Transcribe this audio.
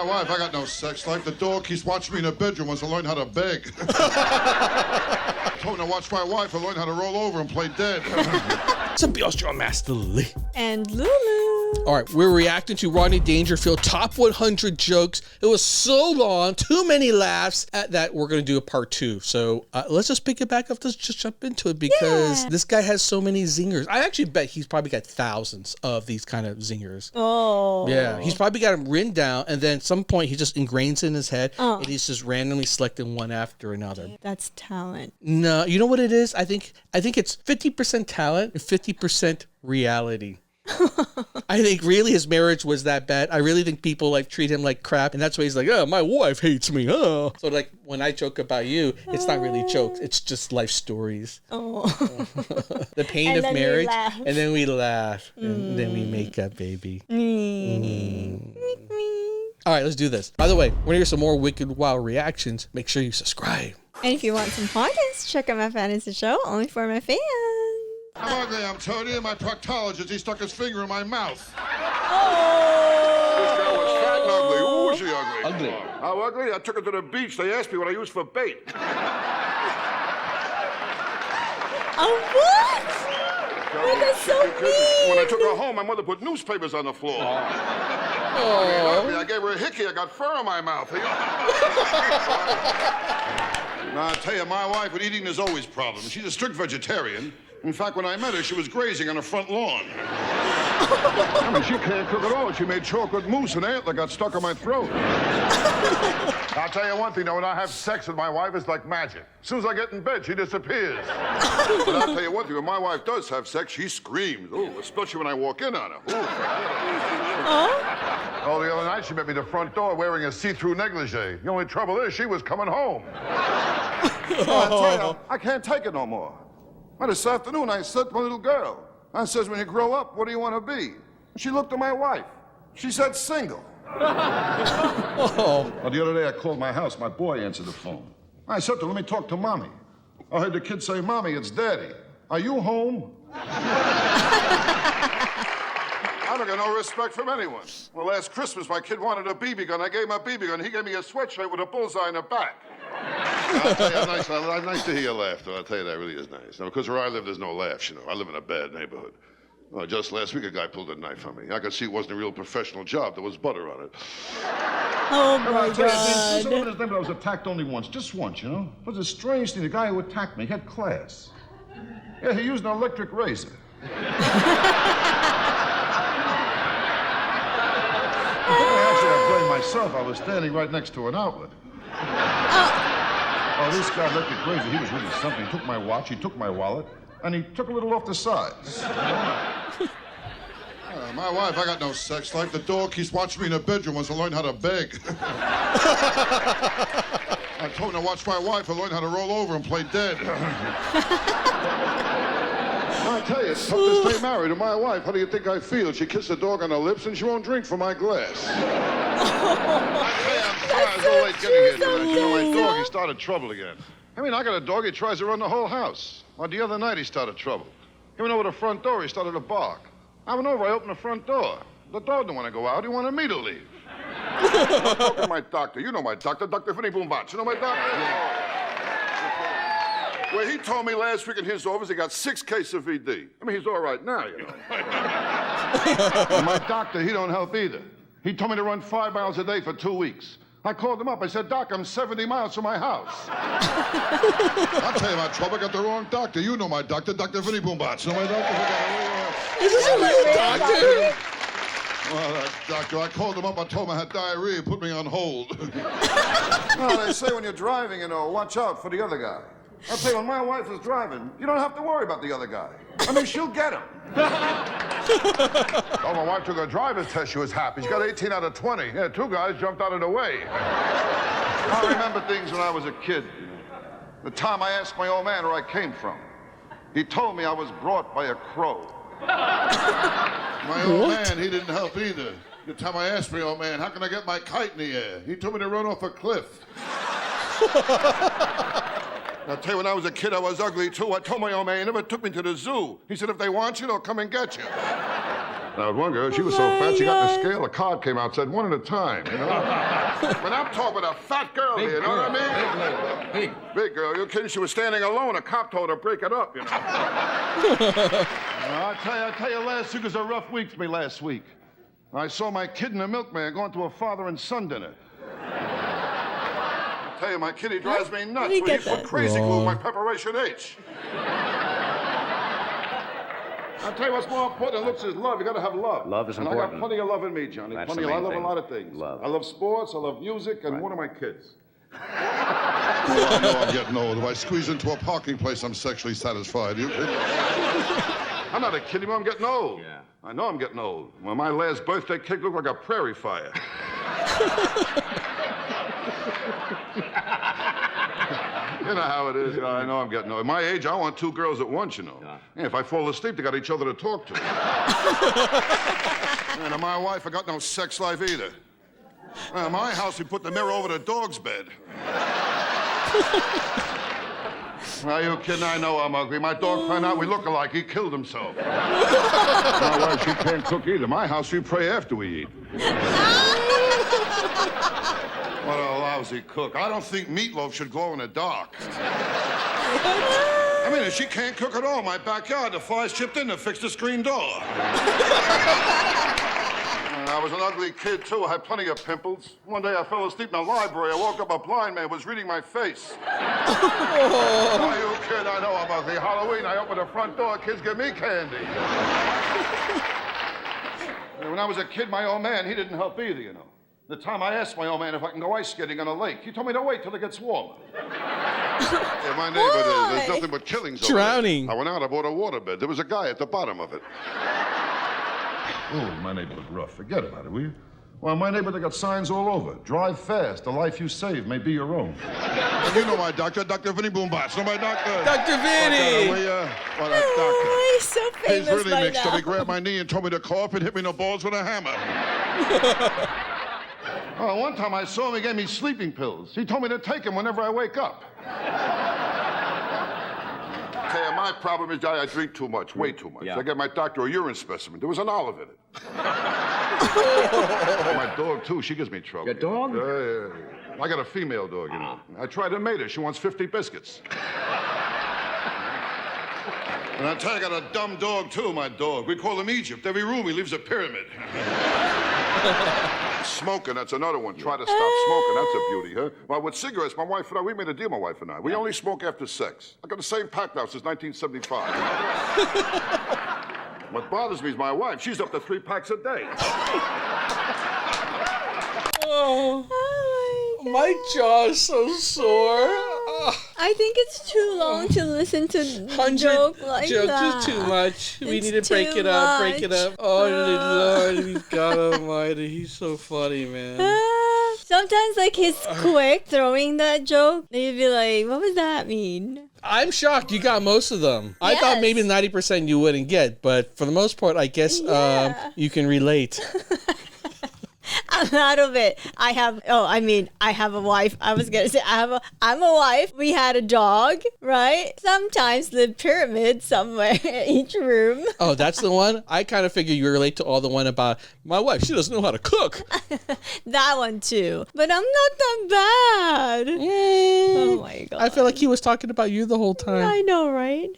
wife, I got no sex life. The dog keeps watching me in the bedroom wants to learn how to beg. Told him to watch my wife and learn how to roll over and play dead. It's a Bill Master Lee. And Lulu. All right, we're reacting to Rodney Dangerfield top 100 jokes. It was so long, too many laughs at that. We're going to do a part 2. So let's just pick it back up. Let's just jump into it because this guy has so many zingers. I actually bet he's probably got thousands of these kind of zingers. Oh. Yeah, he's probably got them written down, and then at some point he just ingrains it in his head, and he's just randomly selecting one after another. That's talent. No, you know what it is? I think it's 50% talent and 50% reality. I think really his marriage was that bad. I really think people like treat him like crap, and that's why he's like, oh, my wife hates me. Oh. So like when I joke about you, it's not really jokes. It's just life stories. Oh. The pain of marriage, and then we laugh, and then we make up, baby. All right, let's do this. By the way, we're gonna hear some more Wicked Wild reactions. Make sure you subscribe. And if you want some pockets, check out my fantasy show only for my fans. I'm ugly, I'm Tony, and my proctologist, he stuck his finger in my mouth. Oh! This girl was fat and ugly. Ooh, was she ugly? Ugly. How ugly? I took her to the beach. They asked me what I used for bait. Oh, what? Oh, that's so mean. When I took her home, my mother put newspapers on the floor. I gave her a hickey. I got fur on my mouth. Now, I tell you, my wife with eating is always problems. She's a strict vegetarian. In fact, when I met her, she was grazing on the front lawn. I mean, she can't cook at all. She made chocolate mousse and antler got stuck on my throat. I'll tell you one thing, though, when I have sex with my wife, it's like magic. As soon as I get in bed, she disappears. But I'll tell you one thing, when my wife does have sex, she screams. Ooh, especially when I walk in on her. Ooh. Oh, the other night, she met me at the front door wearing a see-through negligee. The only trouble is she was coming home. I tell you, I can't take it no more. Well, this afternoon, I said to my little girl, I says, when you grow up, what do you want to be? And she looked at my wife. She said, single. Well, the other day, I called my house. My boy answered the phone. I said to her, let me talk to Mommy. I heard the kid say, Mommy, it's Daddy. Are you home? I don't get no respect from anyone. Well, last Christmas, my kid wanted a BB gun. I gave him a BB gun. He gave me a sweatshirt with a bullseye in the back. I'll tell you, nice to hear you laugh, though. I'll tell you, that really is nice. Now, because where I live, there's no laughs, you know. I live in a bad neighborhood. Well, just last week, a guy pulled a knife on me. I could see it wasn't a real professional job. There was butter on it. Oh, my God. I was attacked only once, just once, you know. It was a strange thing. The guy who attacked me had class. Yeah, he used an electric razor. Actually, I blamed myself. I was standing right next to an outlet. Oh, this guy electric razor, he was really something. He took my watch, he took my wallet, and he took a little off the sides. My wife, I got no sex life. The dog keeps watching me in the bedroom wants to learn how to beg. I told him to watch my wife and learn how to roll over and play dead. I tell you, it's tough to stay married to my wife. How do you think I feel? She kissed the dog on the lips and she won't drink from my glass. I tell you, I'm sorry I was so late getting here today. You know, my dog, he started trouble again. I mean, I got a dog, he tries to run the whole house. Well, the other night he started trouble. He went over the front door, he started to bark. I went over, I opened the front door. The dog didn't want to go out, he wanted me to leave. I'm talking to my doctor. You know my doctor, Dr. Vinny Boombach. You know my doctor? Well, he told me last week in his office he got 6 cases of VD. I mean, he's all right now, you know. My doctor, he don't help either. He told me to run 5 miles a day for 2 weeks. I called him up. I said, Doc, I'm 70 miles from my house. I'll tell you about trouble. I got the wrong doctor. You know my doctor, Dr. Vinny Boombach. You know my doctor? Is this a real doctor? Well, doctor, I called him up. I told him I had diarrhea. Put me on hold. Well, they say when you're driving, you know, watch out for the other guy. I'll tell you, when my wife is driving, you don't have to worry about the other guy. I mean, she'll get him. Oh, my wife took a driver's test. She was happy. She got 18 out of 20. Yeah, 2 guys jumped out of the way. I remember things when I was a kid. The time I asked my old man where I came from. He told me I was brought by a crow. My old man, he didn't help either. The time I asked my old man, how can I get my kite in the air? He told me to run off a cliff. I'll tell you, when I was a kid, I was ugly, too. I told my old man, he never took me to the zoo. He said, if they want you, they'll come and get you. Now, one girl, she was so fat, she got in the scale, a card came out, said 1 at a time, you know? But I'm talking about a fat girl here, you know what I mean? Big girl, you kidding? She was standing alone. A cop told her to break it up, you know. I tell you, last week was a rough week for me last week. I saw my kid and the milkman going to a father and son dinner. I tell you, my kitty drives me nuts when he put crazy glue in my preparation H. I'll tell you what's more important than looks is love. You gotta have love. Love is important. important. I got plenty of love in me, Johnny. That's Plenty the of main I love thing. a lot of things. Love. I love sports, I love music, and one of my kids. Oh, I know I'm getting old. If I squeeze into a parking place, I'm sexually satisfied. You kidding? I'm not a kid anymore. I'm getting old. Yeah. I know I'm getting old. Well, my last birthday cake looked like a prairie fire. You know how it is. I know I'm getting old. At my age, I want two girls at once, you know. Yeah, if I fall asleep, they got each other to talk to. And to my wife, I got no sex life either. At my house, we put the mirror over the dog's bed. Are you kidding? I know I'm ugly. My dog found out we look alike. He killed himself. My wife, she can't cook either. My house, we pray after we eat. What a lousy cook. I don't think meatloaf should glow in the dark. I mean, if she can't cook at all, my backyard, the flies chipped in to fix the screen door. I was an ugly kid, too. I had plenty of pimples. One day I fell asleep in the library. I woke up, a blind man was reading my face. Are you kidding? I know I'm ugly. Halloween, I opened the front door. Kids give me candy. When I was a kid, my old man, he didn't help either, you know. The time I asked my old man if I can go ice skating on a lake, he told me to wait till it gets warmer. Yeah, my neighbor, there's nothing but killings over there. Drowning. I went out, I bought a waterbed. There was a guy at the bottom of it. Oh, my neighbor looked rough. Forget about it, will you? Well, my neighbor, they got signs all over. Drive fast. The life you save may be your own. And you know my doctor, Dr. Vinny Boombats. Know my doctor? Dr. Vinny! What a doctor. Oh, he's so famous He's really by mixed now. up. He grabbed my knee and told me to cough and hit me in the balls with a hammer. Oh, one time I saw him, he gave me sleeping pills. He told me to take them whenever I wake up. Tell you, my problem is I drink too much, way too much. Yeah. I gave my doctor a urine specimen. There was an olive in it. My dog, too, she gives me trouble. Your dog? Yeah. I got a female dog, you know. I tried to mate her. She wants 50 biscuits. And I tell you, I got a dumb dog, too, my dog. We call him Egypt. Every room he leaves a pyramid. Smoking, that's another one. Try to stop smoking, that's a beauty, huh? Well, with cigarettes, my wife and I, we made a deal, my wife and I. We only smoke after sex. I got the same pack now since 1975. What bothers me is my wife. She's up to 3 packs a day. Oh, Oh my jaw is so sore. I think it's too long to listen to joke like jokes that. is too much. We It's need to break too it up, break it much. up. Oh, Lord, he's God almighty. He's so funny, man. Sometimes, like, he's quick throwing that joke. And you'd be like, what does that mean? I'm shocked you got most of them. I thought maybe 90% you wouldn't get, but for the most part, I guess Yeah. you can relate. I'm out of it. I have a wife. I was going to say, I'm a wife. We had a dog, right? Sometimes the pyramid somewhere in each room. Oh, that's the one? I kind of figure you relate to all the one about my wife. She doesn't know how to cook. That one too. But I'm not that bad. Oh my God. I feel like he was talking about you the whole time. I know, right?